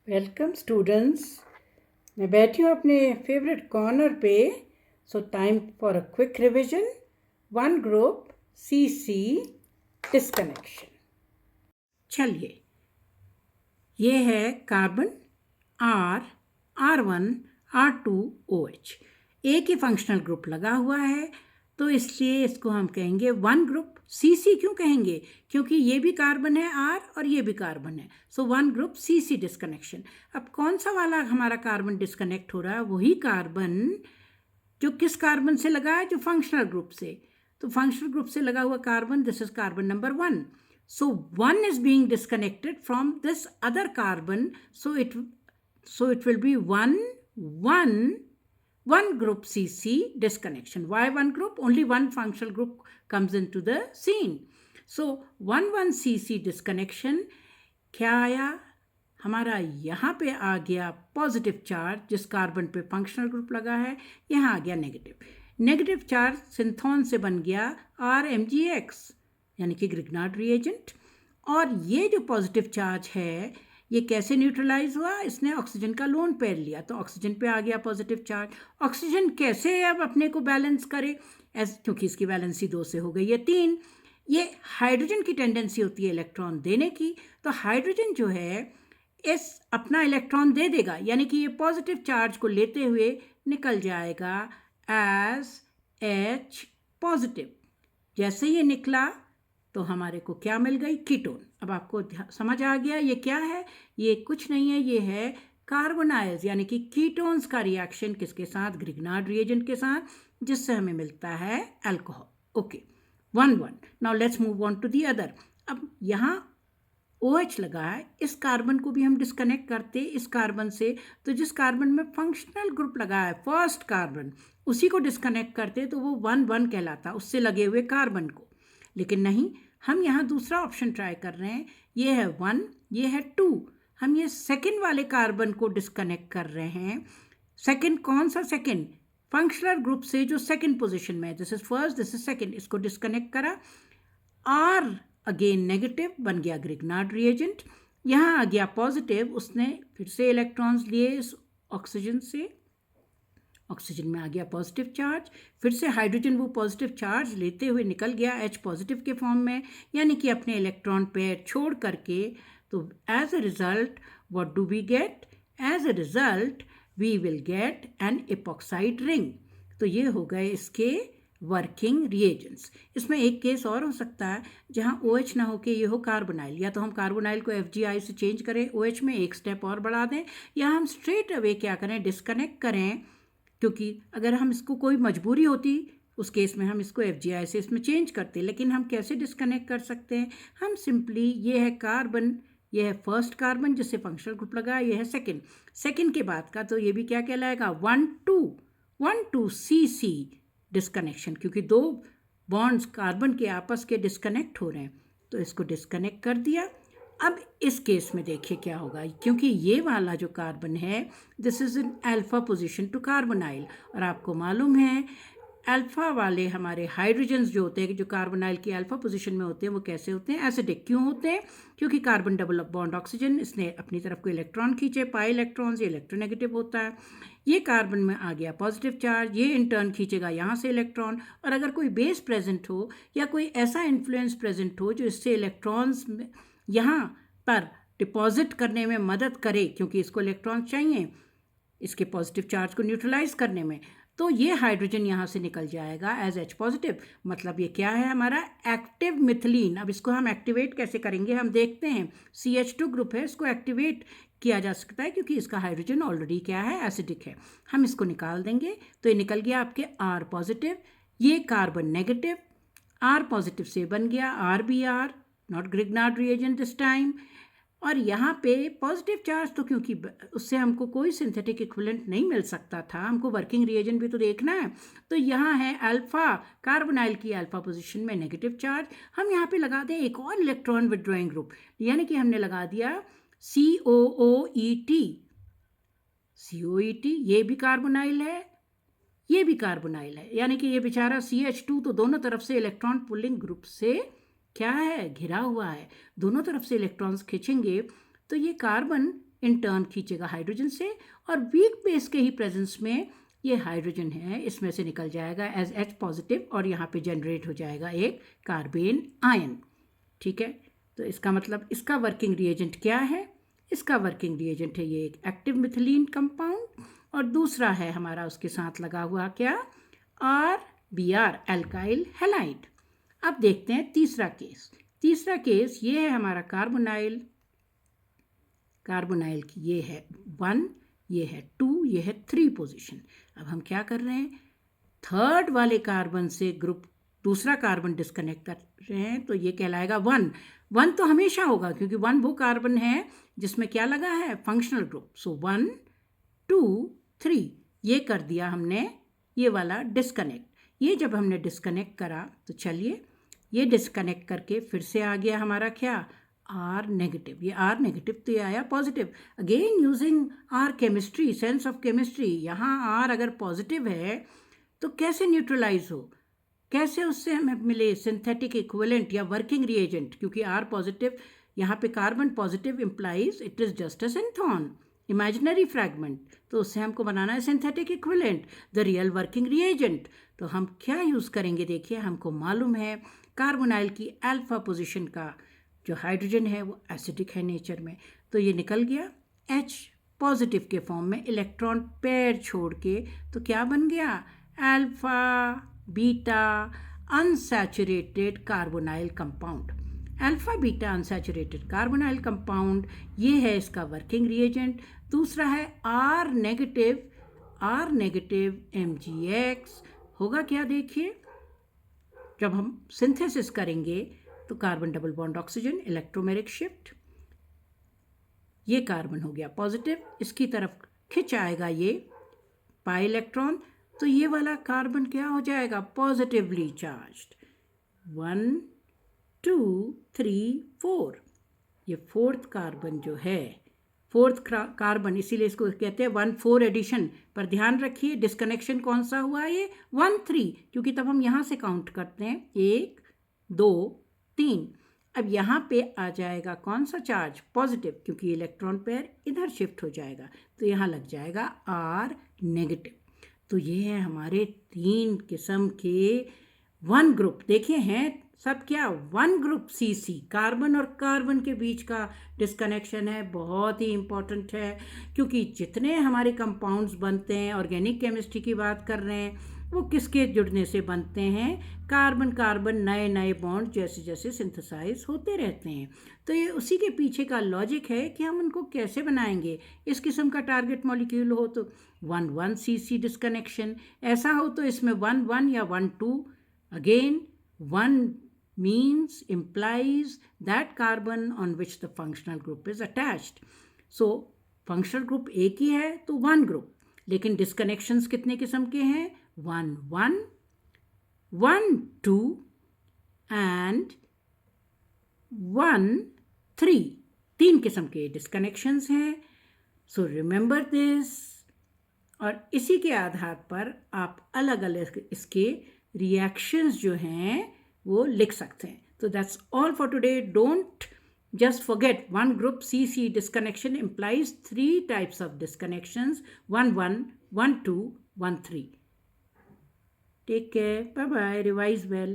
Welcome students. मैं बैठी हूँ अपने फेवरेट कॉर्नर पे। सो time for a quick revision. One group CC disconnection. चलिए, ये है कार्बन R1 R2 OH। एक ही फंक्शनल ग्रुप लगा हुआ है, तो इसलिए इसको हम कहेंगे वन ग्रुप। CC क्यों कहेंगे? क्योंकि ये भी कार्बन है R और ये भी कार्बन है। So one group CC disconnection. अब कौन सा वाला हमारा कार्बन डिस्कनेक्ट हो रहा है? वही कार्बन जो किस कार्बन से लगा है? जो फंक्शनल ग्रुप से। तो फंक्शनल ग्रुप से लगा हुआ carbon, this is carbon number 1. So 1 is being disconnected from this other carbon. So it will be one group CC disconnection. Why one group? Only one functional group comes into the scene. So 1 CC disconnection. क्या आया हमारा? यहाँ पे आ गया positive charge, जिस carbon पे functional group लगा है। यहाँ आ गया नेगेटिव चार्ज सिंथोन से बन गया RMgX, यानी कि ग्रिग्नार्ड रिएजेंट। और ये जो पॉजिटिव चार्ज है, ये कैसे न्यूट्रलाइज हुआ? इसने ऑक्सीजन का लोन पेयर लिया, तो ऑक्सीजन पे आ गया पॉजिटिव चार्ज। ऑक्सीजन कैसे अब अपने को बैलेंस करे? क्योंकि इसकी वैलेंसी 2 से हो गई है 3। ये हाइड्रोजन की टेंडेंसी होती है इलेक्ट्रॉन देने की, तो हाइड्रोजन जो है इस अपना इलेक्ट्रॉन दे देगा, यानी कि ये पॉजिटिव चार्ज को लेते हुए निकल जाएगा एज H पॉजिटिव। जैसे ये निकला तो हमारे को क्या मिल गई? कीटोन। अब आपको समझ आ गया ये क्या है? ये कुछ नहीं है, ये है कार्बोनाइल्स, यानी कि कीटोन्स का रिएक्शन किसके साथ? ग्रिग्नार्ड रिएजेंट के साथ, जिससे हमें मिलता है alcohol. Okay, 1 now let's move on to the other. अब यहाँ OH लगा है, इस कार्बन को भी हम डिस्कनेक्ट करते इस कार्बन से, तो जिस कार्बन में फंक्शनल ग्रुप लगा है फर्स्ट कार्बन, उसी को डिस्कनेक्ट करते तो वो 1 कहलाता, उससे लगे हुए कार्बन को। लेकिन नहीं, हम यहाँ दूसरा ऑप्शन ट्राई कर रहे हैं। ये है 1, ये है 2। हम ये सेकेंड वाले कार्बन को डिस्कनेक्ट कर रहे हैं। सेकेंड कौन सा सेकेंड? फंक्शनल ग्रुप से जो सेकेंड पोजिशन में है, this is first, this is second. इसको डिस्कनेक्ट करा। R अगेन नेगेटिव बन गया ग्रिग्नार्ड रिएजेंट। यहाँ आ गया पॉजिटिव, उसने फिर से इलेक्ट्रॉन्स लिए इस ऑक्सीजन से, ऑक्सीजन में आ गया पॉजिटिव चार्ज। फिर से हाइड्रोजन वो पॉजिटिव चार्ज लेते हुए निकल गया H पॉजिटिव के फॉर्म में, यानी कि अपने इलेक्ट्रॉन पेयर छोड़ करके। तो as a result what do we get? As a result we will get an epoxide ring. तो ये हो गए इसके वर्किंग रिएजेंट्स। इसमें एक केस और हो सकता है जहाँ OH ना हो के ये हो कार्बोनाइल, या तो हम कार्बोनाइल को FgI से चेंज करें, OH में एक स्टेप और बढ़ा दें, या हम स्ट्रेट अवे क्या करें? डिस्कनेक्ट करें। क्योंकि अगर हम इसको कोई मजबूरी होती, उस केस में हम इसको FgI से इसमें चेंज करते। लेकिन हम कैसे डिस्कनेक्ट कर सकते हैं? हम सिंपली, ये है कार्बन, ये है फर्स्ट कार्बन जिससे फंक्शनल ग्रुप लगा, ये है सेकेंड के बाद का, तो ये भी क्या कहलाएगा? 1 2 CC डिस्कनेक्शन, क्योंकि 2 बॉन्ड्स कार्बन के आपस के डिस्कनेक्ट हो रहे हैं, तो इसको डिस्कनेक्ट कर दिया। अब इस केस में देखिए क्या होगा, क्योंकि ये वाला जो कार्बन है, this is in alpha position to carbonyl, और आपको मालूम है अल्फा वाले हमारे हाइड्रोजन्स जो होते हैं, जो कार्बोनाइल की अल्फा पोजीशन में होते हैं, वो कैसे होते हैं? एसिडिक। क्यों होते हैं? क्योंकि कार्बन डबल बॉन्ड ऑक्सीजन, इसने अपनी तरफ को इलेक्ट्रॉन खींचे, पाई इलेक्ट्रॉन से इलेक्ट्रोनेगेटिव होता है। ये कार्बन में आ गया पॉजिटिव चार्ज, ये इन टर्न खींचेगा यहाँ से इलेक्ट्रॉन, और अगर कोई बेस प्रेजेंट हो या कोई ऐसा इन्फ्लुएंस प्रेजेंट हो जो इससे इलेक्ट्रॉन्स यहाँ पर डिपॉजिट करने में मदद करे, क्योंकि इसको इलेक्ट्रॉन चाहिए इसके पॉजिटिव चार्ज को न्यूट्रलाइज करने में, तो ये हाइड्रोजन यहाँ से निकल जाएगा एज H पॉजिटिव। मतलब ये क्या है? हमारा एक्टिव मिथिलीन। अब इसको हम एक्टिवेट कैसे करेंगे? हम देखते हैं, CH2 ग्रुप है, इसको एक्टिवेट किया जा सकता है क्योंकि इसका हाइड्रोजन ऑलरेडी क्या है? एसिडिक है। हम इसको निकाल देंगे, तो ये निकल गया आपके R पॉजिटिव, ये कार्बन नेगेटिव, R पॉजिटिव से बन गया RBr, not Grignard reagent this time. और यहाँ पे पॉजिटिव चार्ज, तो क्योंकि उससे हमको कोई सिंथेटिक इक्विवेलेंट नहीं मिल सकता था, हमको वर्किंग रिएजेंट भी तो देखना है, तो यहाँ है अल्फा, कार्बोनाइल की अल्फा पोजीशन में नेगेटिव चार्ज। हम यहाँ पे लगा दें एक और इलेक्ट्रॉन विड्रॉइंग ग्रुप, यानी कि हमने लगा दिया COOET। ये भी कार्बोनाइल है, ये भी कार्बोनाइल है, यानी कि ये बेचारा CH2 तो दोनों तरफ से इलेक्ट्रॉन पुलिंग ग्रुप से क्या है? घिरा हुआ है। दोनों तरफ से इलेक्ट्रॉन्स खींचेंगे तो ये कार्बन इन टर्न खींचेगा हाइड्रोजन से, और वीक बेस के ही प्रेजेंस में ये हाइड्रोजन है इसमें से निकल जाएगा एज H पॉजिटिव, और यहाँ पे जनरेट हो जाएगा एक कार्बेन आयन। ठीक है, तो इसका मतलब इसका वर्किंग रिएजेंट क्या है? इसका वर्किंग रिएजेंट है ये एक एक्टिव मिथिलीन कंपाउंड, और दूसरा है हमारा उसके साथ लगा हुआ क्या? RBr alkyl halide. अब देखते हैं तीसरा केस। तीसरा केस ये है हमारा कार्बोनाइल की ये है 1, ये है 2, ये है 3 पोजीशन। अब हम क्या कर रहे हैं? थर्ड वाले कार्बन से ग्रुप दूसरा कार्बन डिस्कनेक्ट कर रहे हैं, तो ये कहलाएगा 1। 1 तो हमेशा होगा क्योंकि 1 वो कार्बन है जिसमें क्या लगा है? Functional group. सो 1 2 3 ये कर दिया हमने ये वाला डिस्कनेक्ट। ये जब हमने डिस्कनेक्ट करा तो चलिए ये डिस्कनेक्ट करके फिर से आ गया हमारा क्या? R negative. ये R नेगेटिव तो ये आया positive. Again using R chemistry, sense of chemistry. यहाँ R अगर पॉजिटिव है तो कैसे न्यूट्रलाइज हो, कैसे उससे हमें मिले सिंथेटिक इक्विवेलेंट या वर्किंग रिएजेंट? क्योंकि R पॉजिटिव यहाँ पे carbon positive implies it is just a synthon, imaginary fragment, तो उससे हमको बनाना है synthetic equivalent, the real working reagent. तो हम क्या यूज़ करेंगे? देखिए, हमको मालूम है कार्बोनाइल की अल्फा पोजीशन का जो हाइड्रोजन है वो एसिडिक है नेचर में, तो ये निकल गया H पॉजिटिव के फॉर्म में इलेक्ट्रॉन पेयर छोड़ के, तो क्या बन गया? Alpha beta unsaturated carbonyl compound. Alpha beta unsaturated carbonyl compound ये है इसका वर्किंग रिएजेंट। दूसरा है R नेगेटिव MgX। होगा क्या? देखिए, जब हम सिंथेसिस करेंगे तो carbon double bond oxygen, electromeric shift, ये कार्बन हो गया पॉजिटिव, इसकी तरफ खिंच आएगा ये पाई इलेक्ट्रॉन, तो ये वाला कार्बन क्या हो जाएगा? Positively charged. 1 2 3 4, ये फोर्थ कार्बन जो है, फोर्थ कार्बन, इसीलिए इसको कहते हैं 1-4 एडिशन। पर ध्यान रखिए डिस्कनेक्शन कौन सा हुआ? ये 1-3, क्योंकि तब हम यहाँ से काउंट करते हैं 1 2 3। अब यहाँ पे आ जाएगा कौन सा चार्ज? पॉजिटिव, क्योंकि इलेक्ट्रॉन पेयर इधर शिफ्ट हो जाएगा, तो यहाँ लग जाएगा R नेगेटिव। तो ये है हमारे 3 किस्म के 1 ग्रुप। देखे हैं सब क्या? 1 ग्रुप CC, कार्बन और कार्बन के बीच का डिस्कनेक्शन है, बहुत ही इम्पॉर्टेंट है, क्योंकि जितने हमारे कंपाउंड्स बनते हैं, ऑर्गेनिक केमिस्ट्री की बात कर रहे हैं, वो किसके जुड़ने से बनते हैं? कार्बन कार्बन नए नए बॉन्ड जैसे जैसे सिंथेसाइज होते रहते हैं। तो ये उसी के पीछे का लॉजिक है कि हम उनको कैसे बनाएंगे। इस किस्म का टारगेट मॉलिक्यूल हो तो 1-1 CC डिस्कनेक्शन, ऐसा हो तो इसमें 1-1 या 1-2। Again 1 means implies that carbon on which the functional group is attached. So functional group एक ही है तो 1 ग्रुप, लेकिन डिस्कनेक्शंस कितने किस्म के हैं? 1-1, 1-2 and 1-3, 3 किस्म के डिस्कनेक्शंस हैं। सो रिमेंबर दिस, और इसी के आधार पर आप अलग अलग इसके रिएक्शंस जो हैं वो लिख सकते हैं। तो that's all for today. Don't just forget 1 group CC disconnection implies 3 types of disconnections: 1-1, 1-2, 1-3. Take care. Bye bye. Revise well.